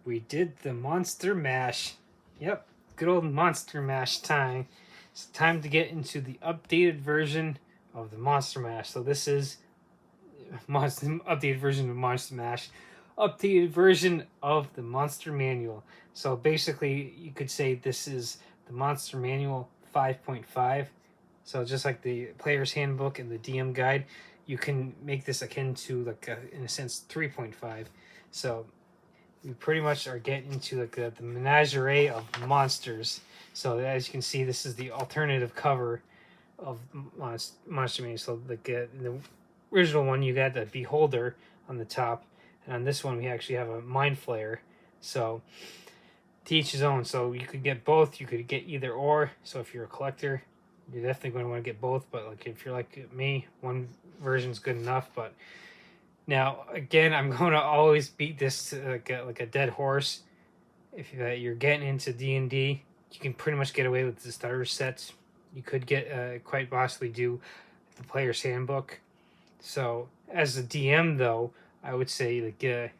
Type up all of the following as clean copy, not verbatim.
We did the Monster Mash. Yep, good old Monster Mash time. It's time to get into the updated version of the Monster Mash. So this is updated version of Monster Mash, updated version of the Monster Manual. So basically, you could say this is the Monster Manual 5.5. So just like the player's handbook and the DM guide, you can make this akin to in a sense 3.5. So we pretty much are getting into the menagerie of monsters. So as you can see, this is the alternative cover of Monster Manual. So in the original one, you got the Beholder on the top, and on this one, we actually have a Mind Flayer. So to each his own. So you could get both. You could get either or. So if you're a collector, you're definitely going to want to get both. But like if you're like me, one version's good enough. But now again, I'm going to always beat this to like a dead horse. If you're getting into D&D, you can pretty much get away with the starter sets. You could get quite possibly do the player's handbook. So as a DM though, I would say get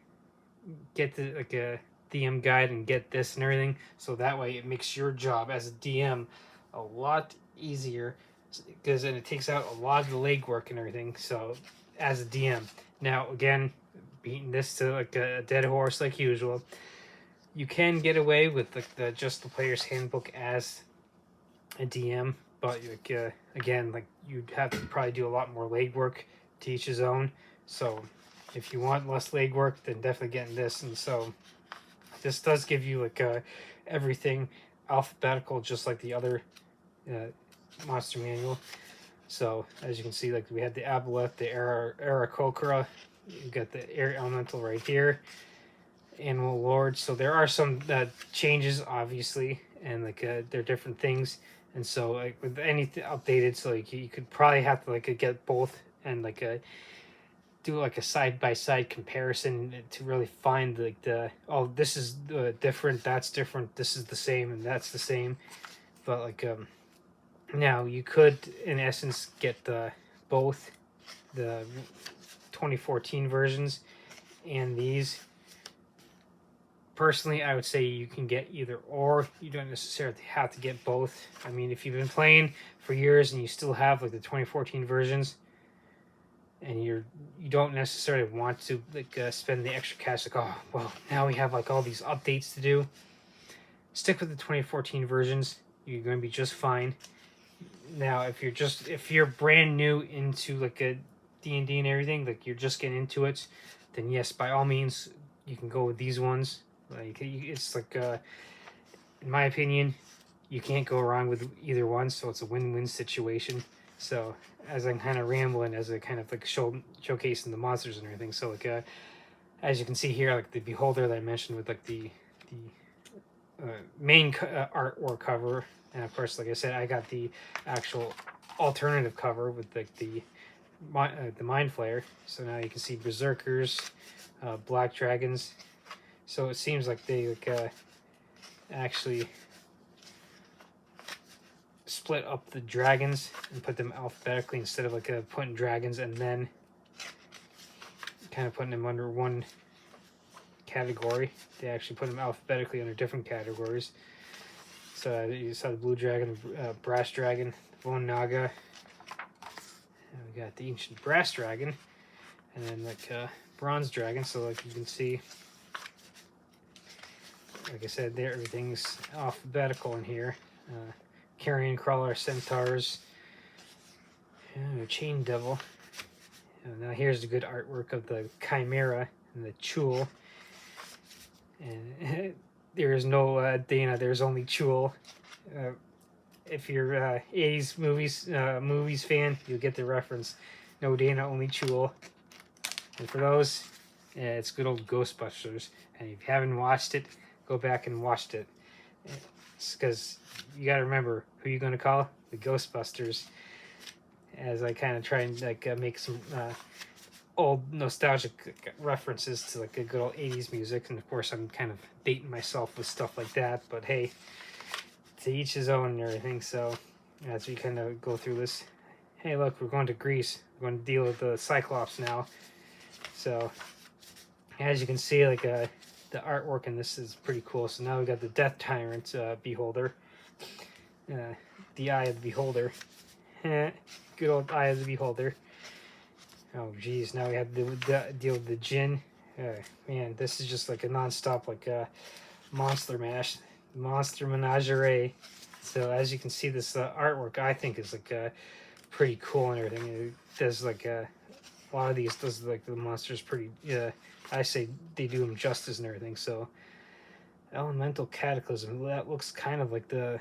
a DM guide and get this and everything. So that way it makes your job as a DM a lot easier because then it takes out a lot of the legwork and everything. So as a DM, now again, beating this to like a dead horse like usual, you can get away with just the player's handbook as a DM, but again, like you'd have to probably do a lot more legwork to each his own. So if you want less legwork, then definitely getting this. And so this does give you everything alphabetical, just like the other Monster Manual. So as you can see, like we had the Aboleth, the Aarakocra, you got the Air Elemental right here, Animal Lord. So there are some changes, obviously, and they're different things. And so like with anything updated, so like you could probably have to get both and do like a side by side comparison to really find this is different, that's different, this is the same, and that's the same. But now you could in essence get both the 2014 versions and these. Personally, I would say you can get either or. You don't necessarily have to get both. I mean, if you've been playing for years and you still have the 2014 versions, and you don't necessarily want to spend the extra cash, oh well, now we have all these updates to do, stick with the 2014 versions. You're going to be just fine. Now if you're brand new into a D&D and everything, you're just getting into it, then yes, by all means you can go with these ones. It's in my opinion, you can't go wrong with either one, so it's a win-win situation. So as I'm kind of rambling, as a kind of showcasing the monsters and everything. So as you can see here, the Beholder that I mentioned with the main artwork cover, and of course, like I said, I got the actual alternative cover with the Mind Flayer. So now you can see Berserkers, Black Dragons. So it seems like they actually split up the dragons and put them alphabetically instead of putting dragons and then kind of putting them under one category. They actually put them alphabetically under different categories. So you saw the blue dragon, the brass dragon, the bone naga, and we got the ancient brass dragon, and then bronze dragon. So you can see, like I said, there everything's alphabetical in here. Carrion crawler, centaurs, chain devil. Now here's the good artwork of the chimera and the Chul. And there is no Dana, there's only Chul. If you're 80s movies fan, you'll get the reference. No Dana, only Chul. And for those, it's good old Ghostbusters. And if you haven't watched it, go back and watch it. Because you got to remember who you're going to call the Ghostbusters. As I kind of try and make some old nostalgic references to a good old 80s music, and of course I'm kind of dating myself with stuff like that, but hey, to each his own and everything. So as we kind of go through this, hey look, we're going to Greece, we're going to deal with the Cyclops now. So as you can see, the the artwork in this is pretty cool. So now we got the Death Tyrant Beholder, the Eye of the Beholder, good old Eye of the Beholder. Oh geez, now we have to deal with the Djinn. Man, this is just like a non-stop like Monster Mash, Monster Menagerie. So as you can see, this artwork I think is like pretty cool and everything. It does like a lot of these does like the monsters pretty. I say they do them justice and everything. So Elemental Cataclysm, that looks kind of like the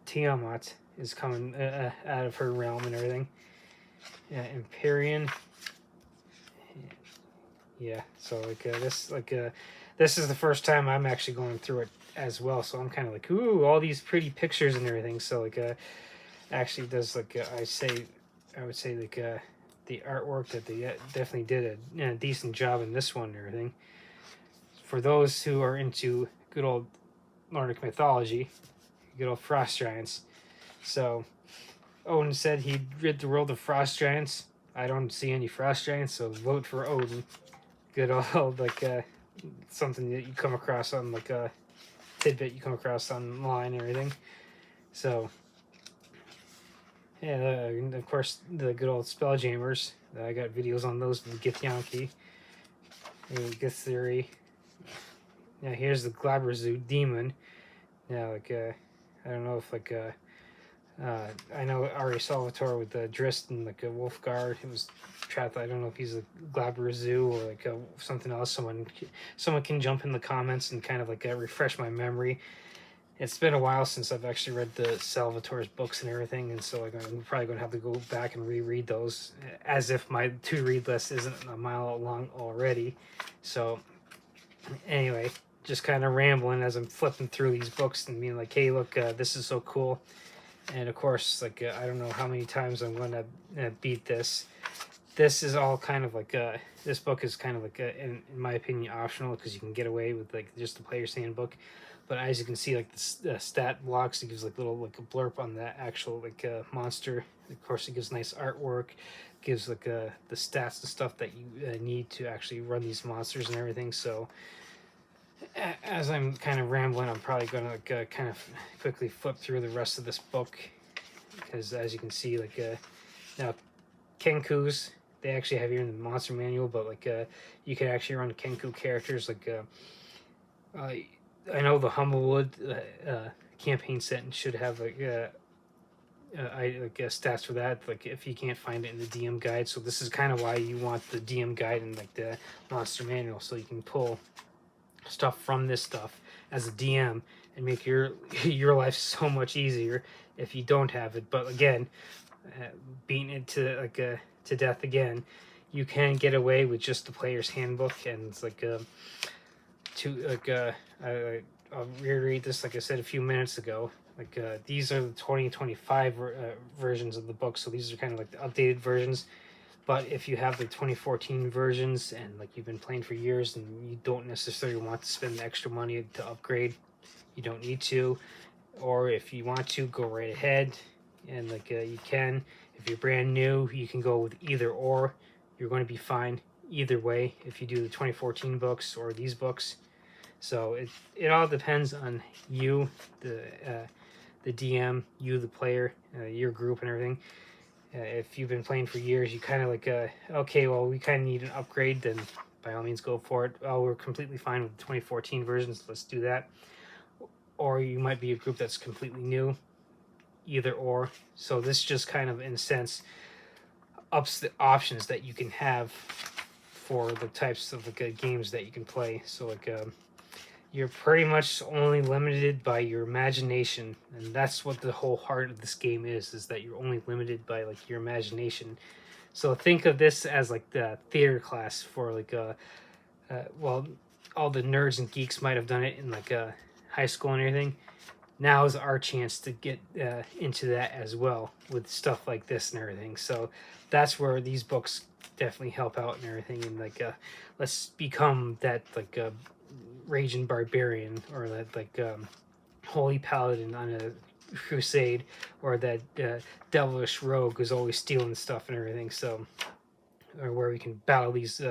Tiamat is coming out of her realm and everything. Empyrean. Yeah, so like this is the first time I'm actually going through it as well. So I'm kind of like, ooh, all these pretty pictures and everything. So like actually does like I would say like the artwork that they definitely did a decent job in this one and everything. For those who are into good old Nordic mythology, good old frost giants. So Odin said he'd rid the world of frost giants. I don't see any frost giants, so vote for Odin. Good old like something that you come across on like a tidbit you come across online and everything. So yeah, and of course the good old Spelljammers. I got videos on those with Githyanki, Githzerai. Now here's the Glabrezu demon. Now like I don't know if like I know Ari Salvatore with the Drist and like a Wolfguard. It was trapped. I don't know if he's a Glabrezu or like something else. Someone can jump in the comments and kind of like refresh my memory. It's been a while since I've actually read the Salvatore's books and everything, and so like I'm probably going to have to go back and reread those, as if my to-read list isn't a mile long already. So anyway, just kind of rambling as I'm flipping through these books and being like, hey, look, this is so cool. And of course, like I don't know how many times I'm going to beat this. This is all kind of like this book is kind of like in my opinion optional, because you can get away with like just the player's handbook. But as you can see, like the stat blocks, it gives like little like a blurb on the actual like monster. Of course, it gives nice artwork, gives like the stats and stuff that you need to actually run these monsters and everything. So as I'm kind of rambling, I'm probably going to like kind of quickly flip through the rest of this book, because as you can see, like now Kenkus they actually have here in the monster manual, but like you can actually run Kenku characters like I know the Humblewood campaign set should have like stats for that. Like if you can't find it in the DM guide, so this is kind of why you want the DM guide and like the monster manual, so you can pull stuff from this stuff as a DM and make your life so much easier if you don't have it. But again, beating it to like to death again, you can get away with just the player's handbook, and it's like I'll reread this like I said a few minutes ago. Like these are the 2025 versions of the book, so these are kind of like the updated versions. But if you have the 2014 versions and like you've been playing for years and you don't necessarily want to spend the extra money to upgrade, you don't need to. Or if you want to, go right ahead and like you can. If you're brand new, you can go with either or. You're going to be fine either way if you do the 2014 books or these books. So it all depends on you, the DM, you the player, your group and everything. If you've been playing for years, you kind of like, okay, well, we kind of need an upgrade, then by all means go for it. Oh, we're completely fine with the 2014 versions, let's do that. Or you might be a group that's completely new, either or. So this just kind of, in a sense, ups the options that you can have for the types of like, games that you can play. So like you're pretty much only limited by your imagination, and that's what the whole heart of this game is that you're only limited by like your imagination. So think of this as like the theater class for like well, all the nerds and geeks might have done it in like high school and everything. Now is our chance to get into that as well with stuff like this and everything. So that's where these books definitely help out and everything, and like let's become that like raging barbarian, or that like holy paladin on a crusade, or that devilish rogue who's always stealing stuff and everything. So or where we can battle these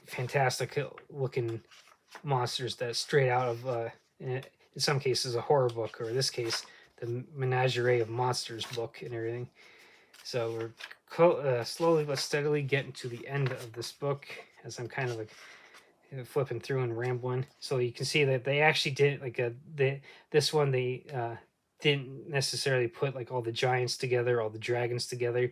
fantastic looking monsters that straight out of in some cases a horror book, or in this case the Menagerie of Monsters book and everything. So we're slowly but steadily getting to the end of this book, as I'm kind of like flipping through and rambling. So you can see that they actually did like this one they didn't necessarily put like all the giants together, all the dragons together,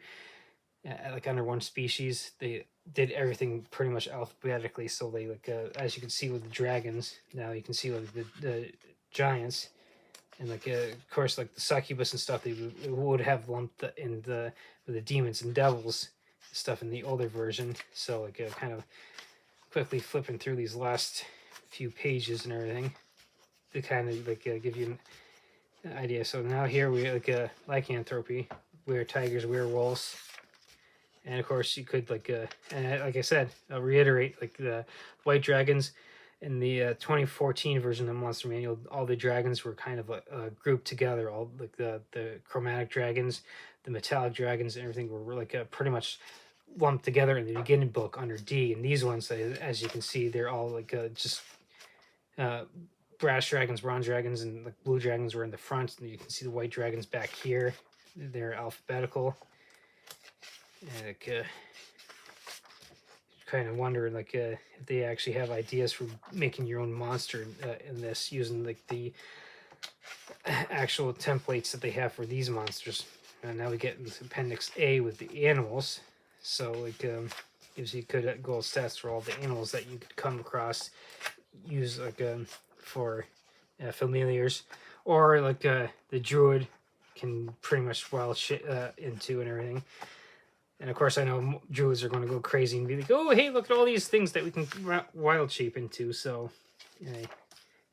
like under one species. They did everything pretty much alphabetically. So they like as you can see with the dragons, now you can see like the giants, and like of course like the succubus and stuff they would have lumped in the demons and devils stuff in the older version. So like kind of quickly flipping through these last few pages and everything to kind of like give you an idea. So now here we like lycanthropy, were tigers, werewolves, and of course you could like and like I said, I'll reiterate, like the white dragons in the 2014 version of Monster Manual, all the dragons were kind of grouped together. All like the chromatic dragons, the metallic dragons, and everything were like pretty much lumped together in the beginning book under D. And these ones, as you can see, they're all like just brass dragons, bronze dragons, and like blue dragons were in the front. And you can see the white dragons back here. They're alphabetical. And like, kind of wonder like if they actually have ideas for making your own monster in this, using like the actual templates that they have for these monsters. And now we get into Appendix A with the animals. So like gives you good goal stats for all the animals that you could come across, use like for familiars, or like the druid can pretty much wild shit into and everything. And of course I know druids are going to go crazy and be like, oh hey, look at all these things that we can wild shape into. So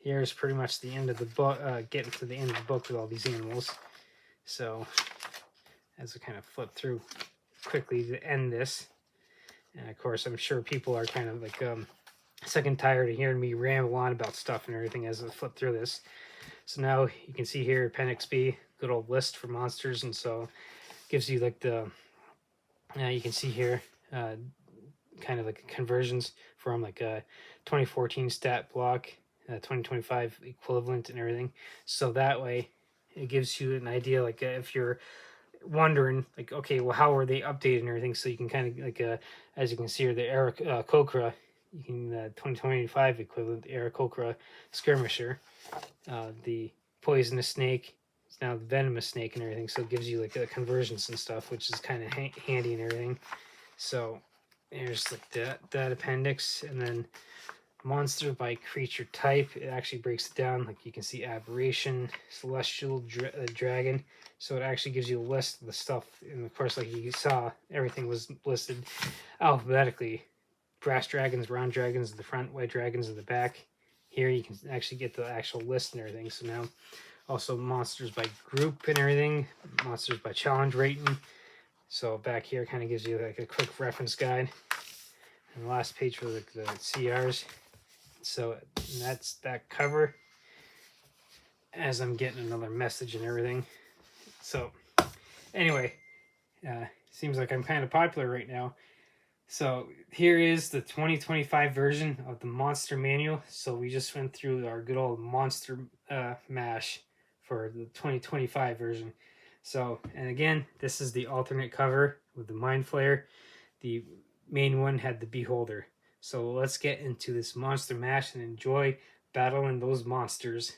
here's pretty much the end of the book, getting to the end of the book with all these animals. So as I kind of flip through quickly to end this, and of course I'm sure people are kind of like sick and tired of hearing me ramble on about stuff and everything as I flip through this. So now you can see here Appendix B, good old list for monsters, and so gives you like the you can see here kind of like conversions from like a 2014 stat block, 2025 equivalent and everything. So that way it gives you an idea, like if you're wondering like, okay, well, how are they updated and everything, so you can kind of like as you can see here, the Aarakocra, you can 2025 equivalent, the Aarakocra skirmisher, the poisonous snake is now the venomous snake and everything. So it gives you like conversions and stuff, which is kind of handy and everything. So there's like that appendix, and then monster by creature type, it actually breaks it down. Like you can see aberration, celestial, dragon. So it actually gives you a list of the stuff, and of course like you saw, everything was listed alphabetically. Brass dragons, round dragons in the front, white dragons in the back. Here you can actually get the actual list and everything. So now also monsters by group and everything, monsters by challenge rating. So back here kind of gives you like a quick reference guide, and the last page for the CRs. So that's that cover, as I'm getting another message and everything. So anyway, seems like I'm kind of popular right now. So here is the 2025 version of the Monster Manual. So we just went through our good old Monster Mash for the 2025 version. So, and again, this is the alternate cover with the Mind Flayer. The main one had the Beholder. So let's get into this Monster Mash and enjoy battling those monsters.